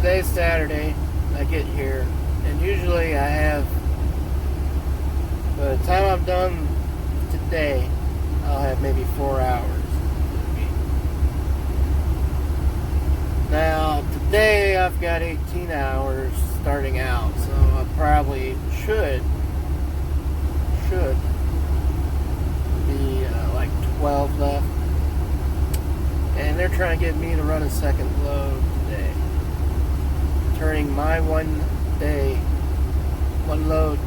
today's Saturday. I get here, and usually I have, by the time I'm done today, I'll have maybe 4 hours. Now, today I've got 18 hours starting out, so I probably should be like 12 left. And they're trying to get me to run a second load today. Turning my one load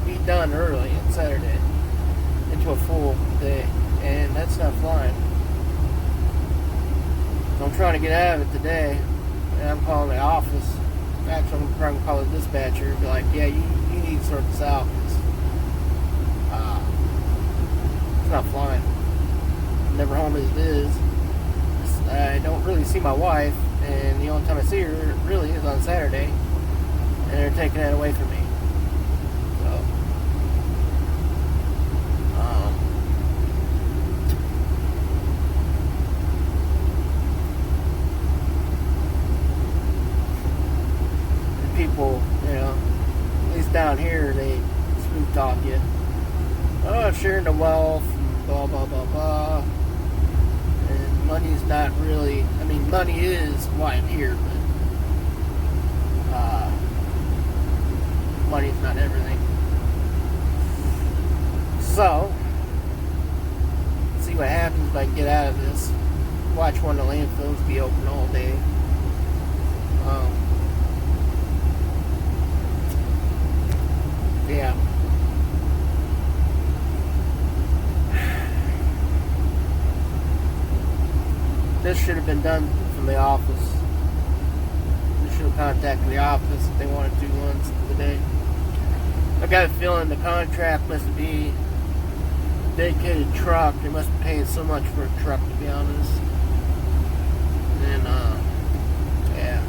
be done early on Saturday into a full day. And that's not flying. So I'm trying to get out of it today. And I'm calling the office. Actually, I'm trying to call the dispatcher and be like, yeah, you need to sort this out. It's not flying. I'm never home as it is. I don't really see my wife, and the only time I see her really is on Saturday, and they're taking that away from me. So, people, at least down here, they smooth talk you. Oh, sharing the wealth, and blah, blah, blah, blah. And money's not really, money is why I'm here, but money's not everything. So, let's see what happens if I can get out of this. Watch one of the landfills be open all day. Yeah. This should have been done from the office. We should have contacted the office if they wanted to once today. I got a feeling the contract must be a dedicated truck. They must be paying so much for a truck, to be honest. And, yeah.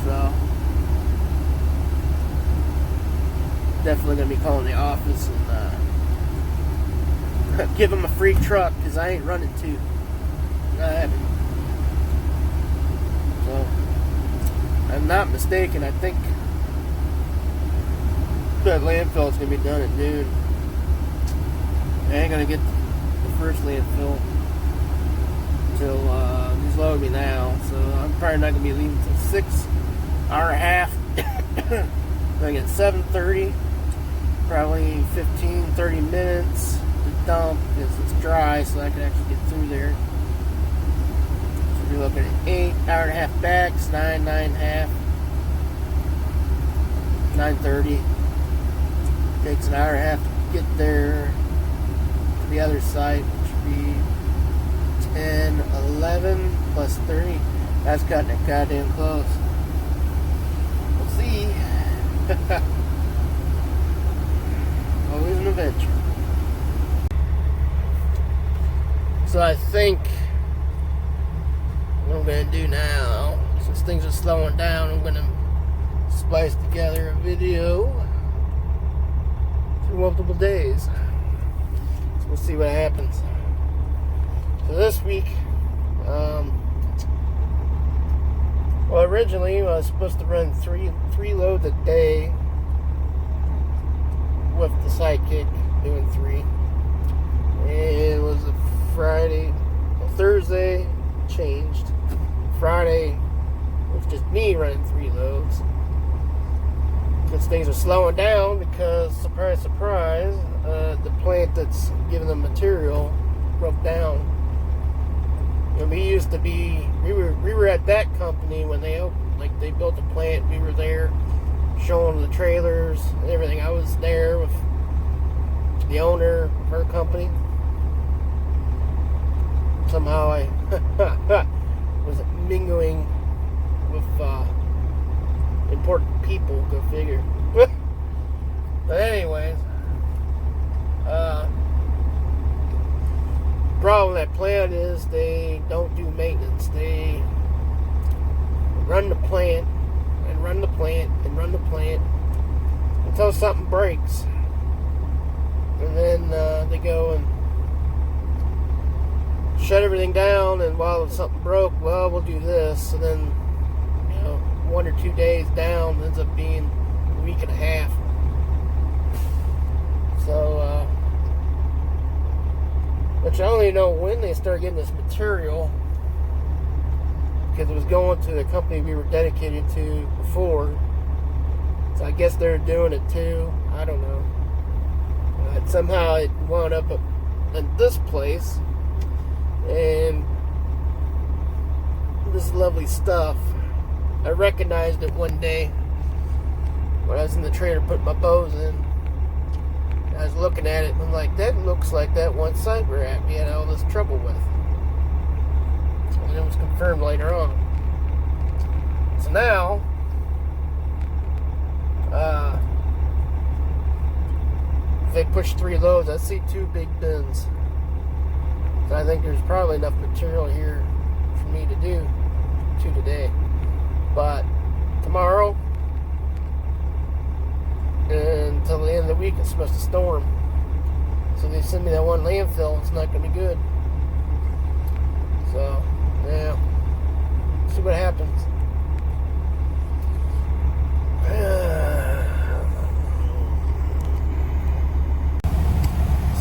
So, definitely going to be calling the office and give them a free truck, because I ain't running two. I haven't. So, I'm not mistaken. I think that landfill is going to be done at noon. I ain't going to get the first landfill until he's loading me now. So, I'm probably not going to be leaving until 6 hour and a half. I get 7:30. Probably 15-30 minutes to dump because it's dry, so I can actually get through there. We're looking at 8 hour and a half backs, 9.5, 9:30. Takes an hour and a half to get there to the other side, which would be 10, 11 plus 30. That's cutting it goddamn close. We'll see. Always an adventure. So I think what I'm going to do now, since things are slowing down, I'm going to splice together a video through multiple days. So we'll see what happens. So this week, well, originally I was supposed to run three loads a day with the sidekick, doing 3. It was a Friday, Thursday changed. Friday was just me running 3 loads. Because things are slowing down because, surprise, surprise, the plant that's giving them material broke down. And we were at that company when they opened, like they built a plant, we were there showing the trailers and everything. I was there with the owner of her company. Somehow I was mingling with important people, go figure. But anyways, problem with that plant is they don't do maintenance. They run the plant and run the plant and run the plant until something breaks, and then they go and shut everything down, and while something broke, well, we'll do this, and then 1 or 2 days down ends up being a week and a half. So, which I don't even know when they started getting this material, because it was going to the company we were dedicated to before. So I guess they're doing it too. I don't know. But somehow it wound up in this place, and this lovely stuff. I recognized it one day when I was in the trailer putting my bows in. I was looking at it and I'm like, that looks like that one site we had all this trouble with. And it was confirmed later on. So now, if they push 3 loads, I see 2 big bins. So I think there's probably enough material here for me to do 2 today. But tomorrow, until the end of the week, it's supposed to storm. So they send me that one landfill. It's not going to be good. So, yeah. See what happens.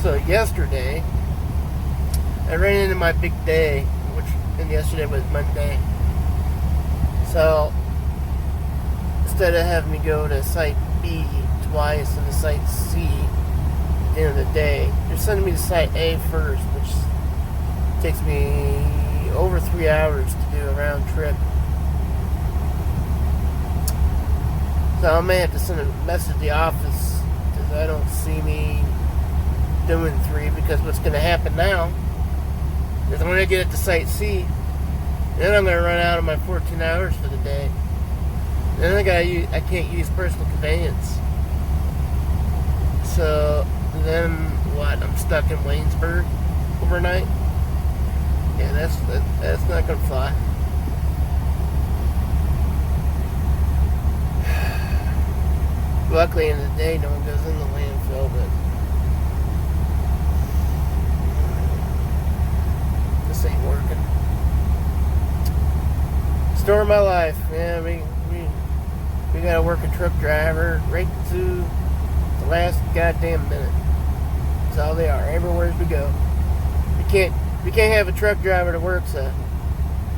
So yesterday, I ran into my big day, and yesterday was Monday. So instead of having me go to Site B twice and to Site C at the end of the day, they're sending me to Site A first, which takes me over 3 hours to do a round trip. So I may have to send a message to the office because I don't see me doing 3, because what's going to happen now is when I get it to Site C, then I'm going to run out of my 14 hours for the day. Then I can't use personal conveyance. So then what? I'm stuck in Waynesburg overnight. Yeah, that's not going to fly. Luckily, in the day, no one goes in the landfill, but this ain't working. Story of my life. Yeah, we gotta work a truck driver right to the last goddamn minute. That's all they are. Everywhere we go. We can't have a truck driver that works a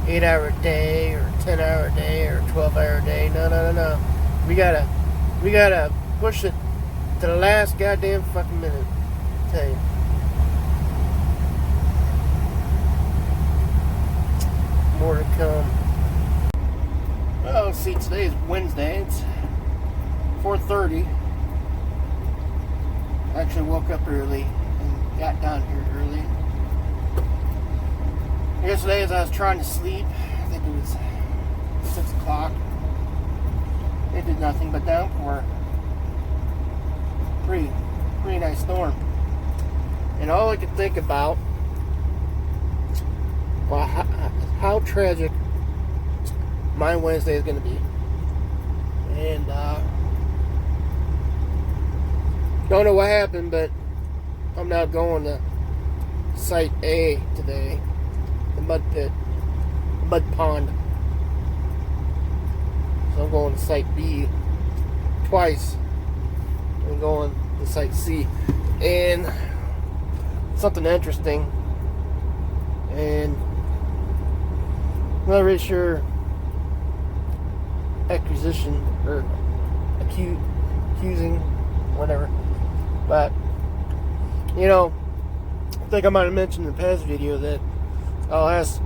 8-hour day or 10-hour day or 12-hour day. No. We gotta push it to the last goddamn fucking minute. I tell you. More to come. Well, see, today is Wednesday. It's 4:30. I actually woke up early and got down here early. Yesterday, as I was trying to sleep, I think it was 6 o'clock. It did nothing but downpour. Pretty nice storm. And all I could think about, well, how tragic my Wednesday is going to be. And don't know what happened, but I'm now going to Site A today, the mud pit, the mud pond. So I'm going to Site B twice. I'm going to Site C. And something interesting, and I'm not really sure accusing, whatever. But, I think I might have mentioned in the past video that I'll ask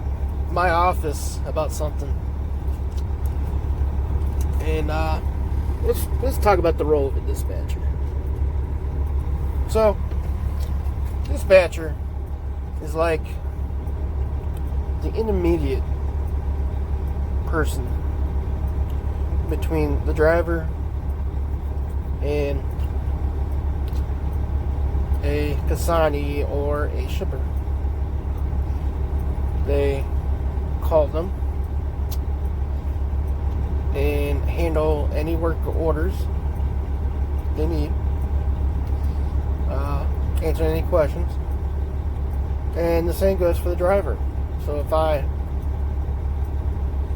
my office about something. And let's talk about the role of a dispatcher. So, dispatcher is like the intermediate person between the driver and a consignee or a shipper. They call them and handle any work orders they need, answer any questions, and the same goes for the driver. So if I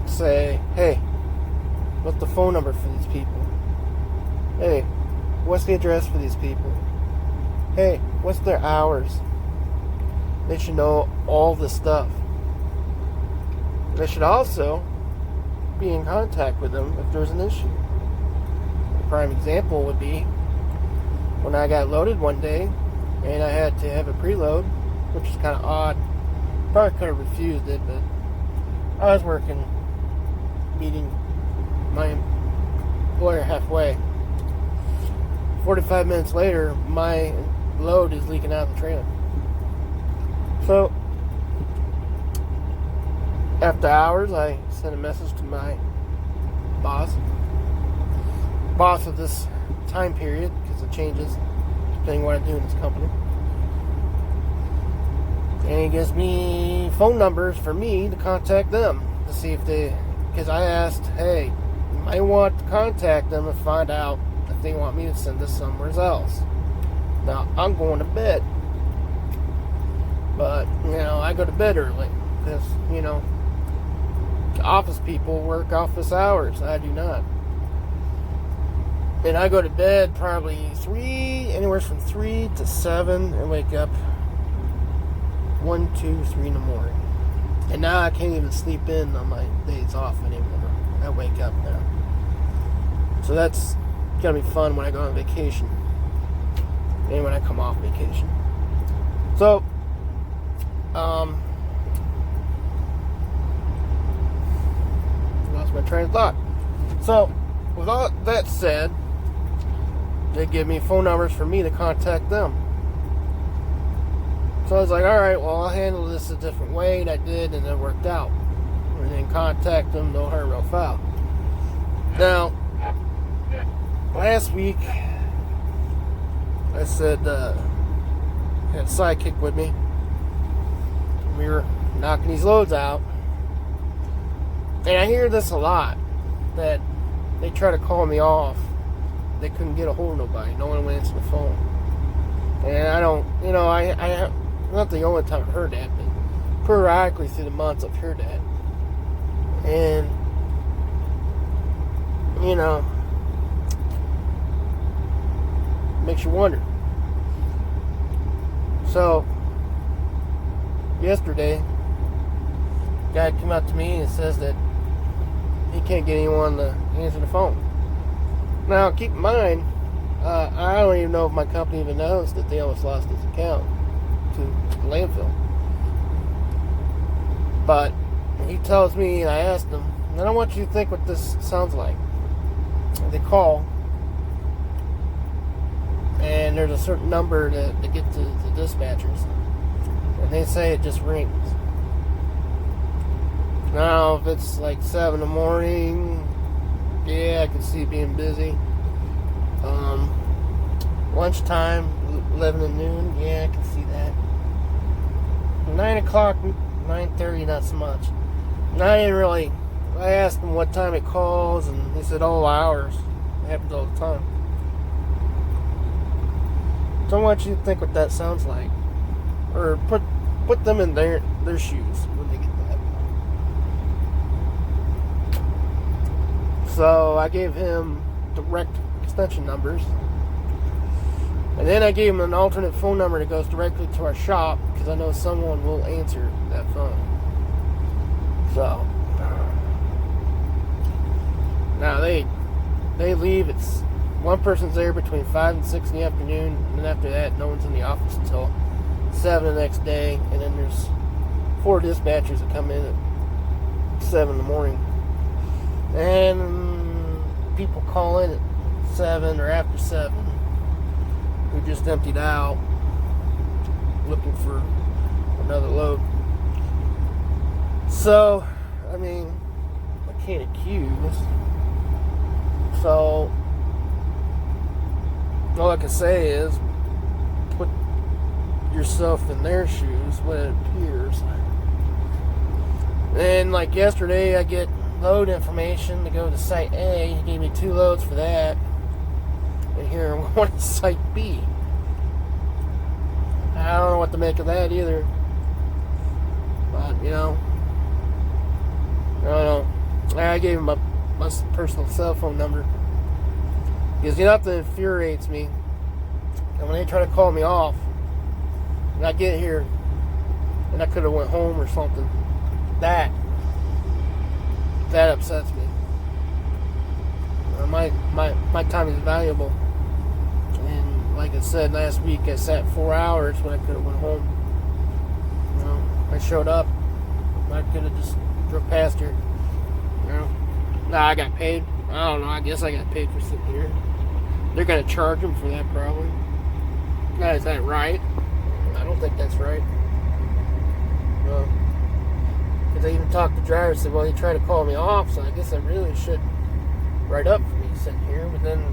say, hey, what's the phone number for these people? Hey, what's the address for these people? Hey, what's their hours? They should know all this stuff. They should also be in contact with them if there's an issue. A prime example would be when I got loaded one day and I had to have a preload, which is kind of odd. Probably could have refused it, but I was working, meeting my employer halfway. 45 minutes later, my load is leaking out of the trailer. So, after hours, I sent a message to my boss of this time period, because it changes depending on what I do in this company. And he gives me phone numbers for me to contact them to see if they, because I asked, hey, you might want to contact them and find out if they want me to send this somewhere else. Now, I'm going to bed. But, I go to bed early because, office people work office hours. I do not. And I go to bed probably anywhere from 3 to 7 and wake up 1, 2, 3 in the morning. And now I can't even sleep in on my days off anymore. I wake up now. So that's gonna be fun when I go on vacation. And when I come off vacation. So, lost my train of thought. So, with all that said, they give me phone numbers for me to contact them. So I was like, alright, well, I'll handle this a different way, and I did, and it worked out. And then contact them, no hurt, no foul. Now, last week, I said, I had a sidekick with me. We were knocking these loads out. And I hear this a lot, that they try to call me off. They couldn't get a hold of nobody. No one would answer the phone. And I don't, I not the only time I've heard that, but periodically through the months I've heard that. And, makes you wonder. So, yesterday, a guy came up to me and says that he can't get anyone to answer the phone. Now, keep in mind, I don't even know if my company even knows that they almost lost his account to the landfill. But he tells me, and I asked him, and I don't want you to think what this sounds like. They call, and there's a certain number to get to the dispatchers, and they say it just rings. Now, if it's like 7 in the morning, yeah, I can see it being busy. Lunchtime, 11 to noon, yeah, I can see that. 9 o'clock, 9:30, not so much. And I asked him what time it calls, and he said all hours. It happens all the time. So I want you to think what that sounds like. Or put them in their shoes when they get that. So I gave him direct extension numbers. And then I gave him an alternate phone number that goes directly to our shop, because I know someone will answer that phone. So now they leave. It's one person's there between 5 and 6 in the afternoon, and then after that, no one's in the office until 7 the next day. And then there's 4 dispatchers that come in at 7 in the morning, and people call in at 7 or after 7 who just emptied out looking for another load. So, I mean, I can't accuse. So, all I can say is put yourself in their shoes when it appears. And like yesterday, I get load information to go to Site A. He gave me 2 loads for that. And here I'm going to Site B. I don't know what to make of that either. But, I don't know. I gave him a my personal cell phone number. Because nothing infuriates me. And when they try to call me off, and I get here, and I could have went home or something, that upsets me. My time is valuable. And like I said, last week I sat 4 hours when I could have went home. You know, I showed up. I could have just drove past here. You know, nah, I got paid. I don't know. I guess I got paid for sitting here. They're gonna charge them for that probably. Now, is that right? I don't think that's right. Because I even talked to the driver and said, well, he tried to call me off, so I guess I really should write up for me sitting here. But then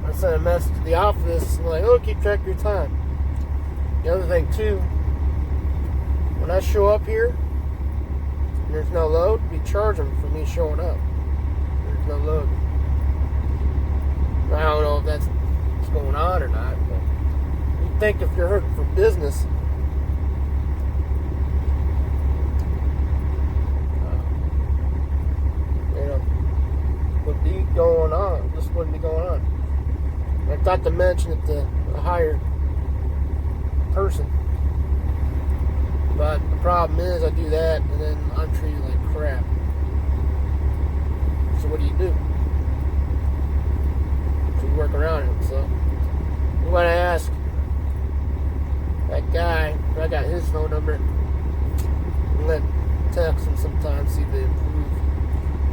I sent a message to the office and like, oh, keep track of your time. The other thing too, when I show up here and there's no load, we charge them for me showing up. There's no load. I don't know if that's what's going on or not, but you think if you're hurting for business, would be going on. This wouldn't be going on. I thought to mention it to a higher person. But the problem is I do that and then I'm treated like crap. So what do? So you work around it. So when I ask that guy, I got his phone number, and let text him sometimes, see if they improve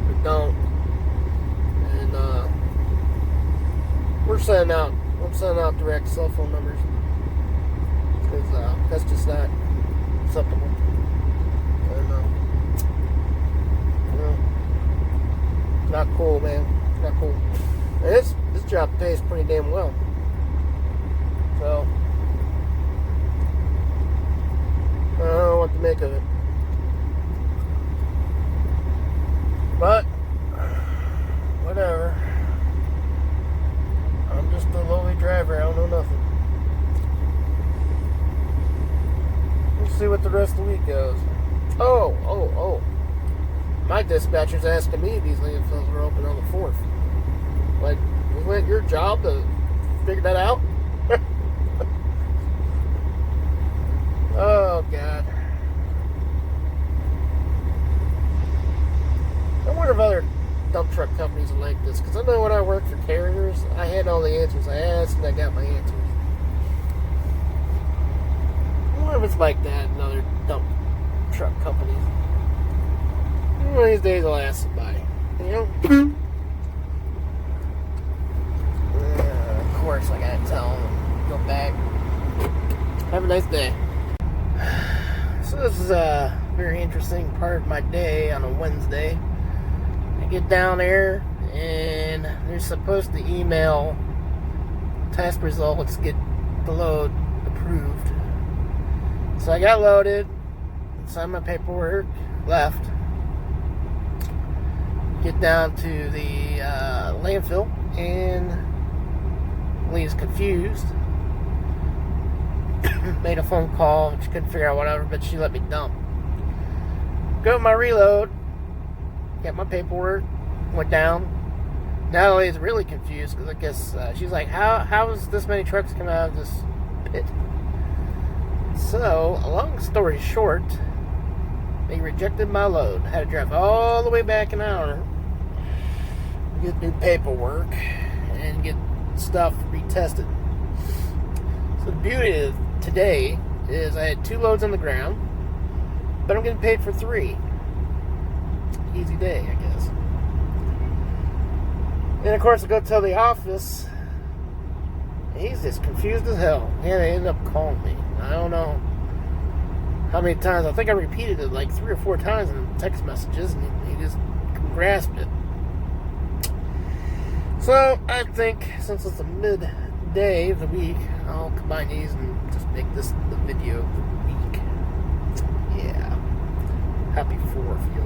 or don't. And I'm sending out direct cell phone numbers because that's just not acceptable. And not cool, man. Not cool. And this job pays pretty damn well. So I don't know what to make of it. But whatever. I'm just a lowly driver. I don't know nothing. We'll see what the rest of the week goes. Oh. My dispatcher's asking me if these landfills were open on the 4th. Like, wasn't it your job to figure that out? Oh, God. I wonder if other dump truck companies are like this, because I know when I worked for carriers, I had all the answers I asked and I got my answers. I wonder if it's like that in other dump truck companies. One of these days I'll ask somebody, you know? Of course I gotta tell them, go back. Have a nice day. So this is a very interesting part of my day on a Wednesday. I get down there and they're supposed to email test results, get the load approved. So I got loaded, signed my paperwork, left. Get down to the landfill and Lee's confused. Made a phone call, she couldn't figure out whatever, but she let me dump. Go to my reload. Got my paperwork, went down. Natalie's really confused because I guess she's like, how is this many trucks coming out of this pit? So, a long story short, they rejected my load. I had to drive all the way back an hour, get new paperwork, and get stuff retested. So the beauty of today is I had 2 loads on the ground, but I'm getting paid for 3. Easy day, I guess. And of course I go tell the office, he's just confused as hell. Yeah, they ended up calling me. I don't know how many times. I think I repeated it like 3 or 4 times in text messages, and he just couldn't grasp it. So I think since it's a midday of the week, I'll combine these and just make this the video of the week. Yeah. Happy 4th, yo.